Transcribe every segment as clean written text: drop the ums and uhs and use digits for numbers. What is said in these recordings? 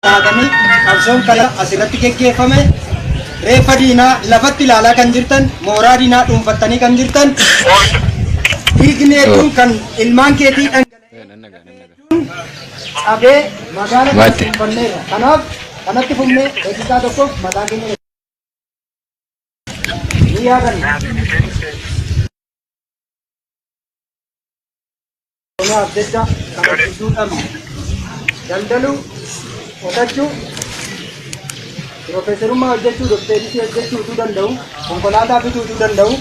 Taatanii qabsoon kana asirratti geggeeffame reeffa diinaa lafatti ilaalaa kan jirtan, mooraa diinaa dhuunfattanii kan jirtan, dhiigni hedduun kan ilmaan keetii dhangala'ee qabee magaalaa dhuunfanneerra. Kanaaf kanatti fufnee eegsisaa tokkoof mataa keenya ni yaadanna. Kanaaf jecha kabajjuu dhabna. Daldaluu, qotachuu, piroofeesarummaa hojjechuu, dokteerisii hojjechuu utuu danda'u, konkolaataa bituu utuu danda'u,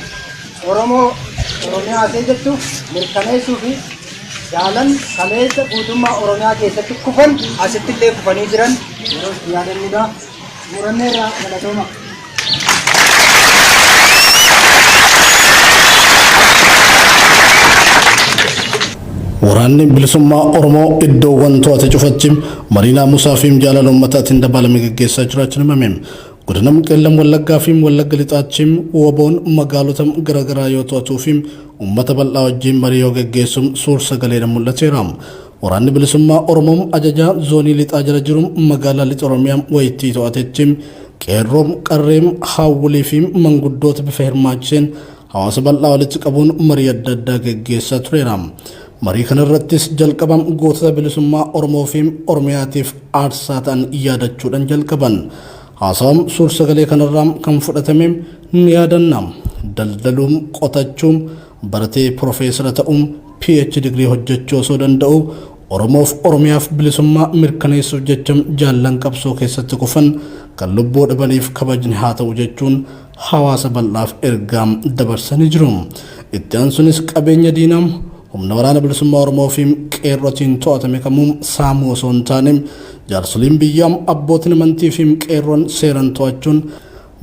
Oromiyaa jechuu mirkaneessuu fi jaalan kaleessa guutummaa Oromiyaa keessatti kufan asitti illee kufanii jiran yeroo yaadannudha. Muranneerraa galatooma. Waraanni bilisummaa Oromoo iddoowwan to'ate cufachiin marii naamusaa fi jaalala uummataatiin dabalame gaggeessaa jiraachuun himame. Godina Qeellam Wallaggaa fi Wallagga Lixaachiin WBO'n magaalota garaagaraa yoo to'atuu fi uummata bal'aa wajjin marii yoo gaggeessuun suur sagaleedhaan mul'ateera. Waraanni bilisummaa Oromoo ajajaa zoonii lixaa jala jiru magaalaa lixa Oromiyaa wayittii to'atetti qeerroom qarreem haawwalii fi manguddoota bifa hirmaachiseen hawaasa bal'aa walitti qabuun marii adda addaa gaggeessaa tureera. Marii kanarrattis jalqabam gootota bilisummaa Oromoo fi Oromiyaatiif aarsaa ta'an yaadachuudhaan jalqaban. Haasawam suur sagalee kanarraa kan fudhatame ni yaadanna. Daldaluun, qotachuun, baratee piroofeesara ta'uun, PhD digrii hojjechuu osoo danda'u Oromoof Oromiyaaf bilisummaa mirkaneessuuf jecha jaallan qabsoo keessatti kufan kan lubbuu dhabaniif kabajni haa ta'u jechuun hawaasa bal'aaf ergaa dabarsanii jiru. Itti aansunis qabeenya diinaa humna waraana bilisummaa Oromoo fi qeerrotiin to'atame kamuu saamuu osoo hin taane jaarsoliin biyyaa abbootiin amantii fi qeerroon seeran to'achuun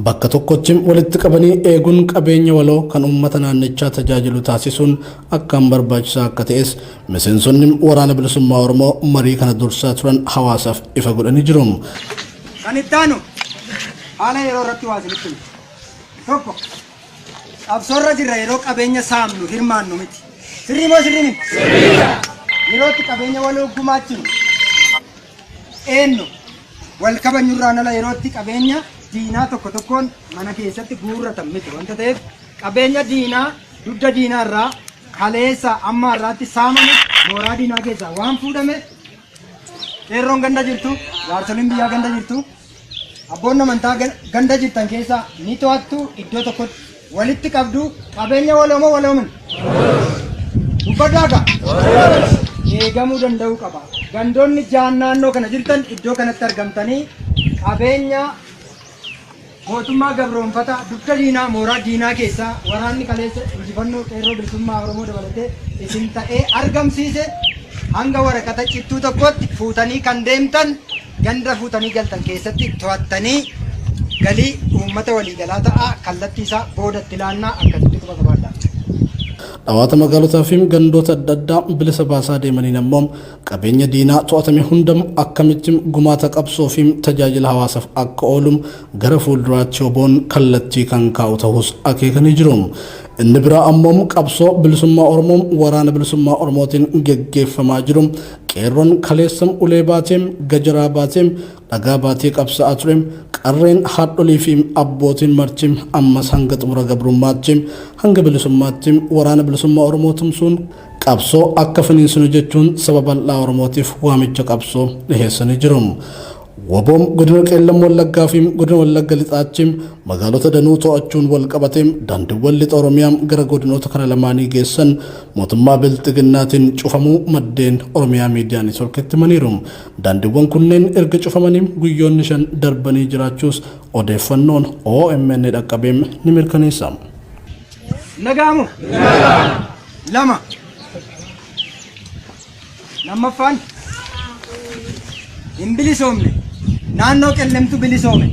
bakka tokkotti walitti qabanii eeguun qabeenya waloo kan uummata naannichaa tajaajilu taasisuun akkaan barbaachisaa akka ta'es miseensonni waraana bilisummaa Oromoo marii kana dursaa turan hawaasaaf ifa godhanii jiru. Kan itti aanu haala yeroo irratti waa isinitti tokko qabsoorra jirra yeroo qabeenya saamnu hirmaannu miti. Sirrii moo sirrii miti? Yerootti qabeenya waloo gumaachinu eenyu wal kabajnurraan ala yerootti qabeenya diinaa tokko tokkoon mana keessatti guurratan miti wanta ta'eef qabeenya diinaa dugda diinaa irraa kaleessa amma irraatti saamame mooraa diinaa keessaa waan fuudhame qeerroon ganda jirtu, jaarsoliin biyyaa ganda jirtu, abboonni amantaa ganda jirtan keessaa ni to'attu iddoo tokkotti walitti qabdu qabeenya waloo moo waloomin? Uffataaka eegamuu danda'uu qaba. Gandoonni jaan naannoo kana jirtan iddoo kanatti argamtanii qabeenya mootummaa gabroonfata dugda diinaa mooraa diinaa keessaa waraanni kaleessa injifannoo qeerroo bilisummaa Oromoo dabalatee isin ta'ee argamsiise hanga waraqata cittuu tokkotti fuutanii kan deemtan ganda fuutanii galtan keessatti to'attanii galii uummata waliigalaa ta'a kallattii isaa boodatti ilaannaa akkasitti quba qabaadha. Dhawaata magaalotaa fi gandoota adda addaa bilisa baasaa deemaniin ammoo qabeenya diinaa to'atame hundam akkamitti gumaata qabsoo fi tajaajila hawaasaaf akka oolu gara fuulduraatti WBO'n kallattii kan kaa'u ta'us akeekanii jiru. Inni biraa ammoo qabsoo bilisummaa Oromoo waraana bilisummaa Oromootiin geggeeffamaa jiru. Qeerroon kaleessam ulee baateem gajaraa baateem dhagaa baatee qabsa'aa ture qarreen haadholii fi abbootiin marchim ammas hanga xumura gabrummaatti hanga bilisummaatti waraana bilisummaa Oromoo tumsuun qabsoo akka finiinsinu jechuun saba bal'aa Oromootiif waamicha qabsoo dhiheessanii jiru. WBO'n godina Qeellam Wallaggaa fi godina Wallagga Lixaachi magaalota danuu to'achuun wal qabatee daandiiwwan lixa Oromiyaa gara godinoota kana lamaanii geessan mootummaa bilxiginnaatiin cufamuu maddeen Oromiyaa miidiyaa neetworkitti himaniiru. Daandiiwwan kunneen erga cufamanii guyyoonni 5 darbanii jiraachuus odeeffannoon OMN dhaqqabee ni mirkaneessa. Nagaamu lama lammaffaan hin bilisoomne naannoo qellemtu bilisoome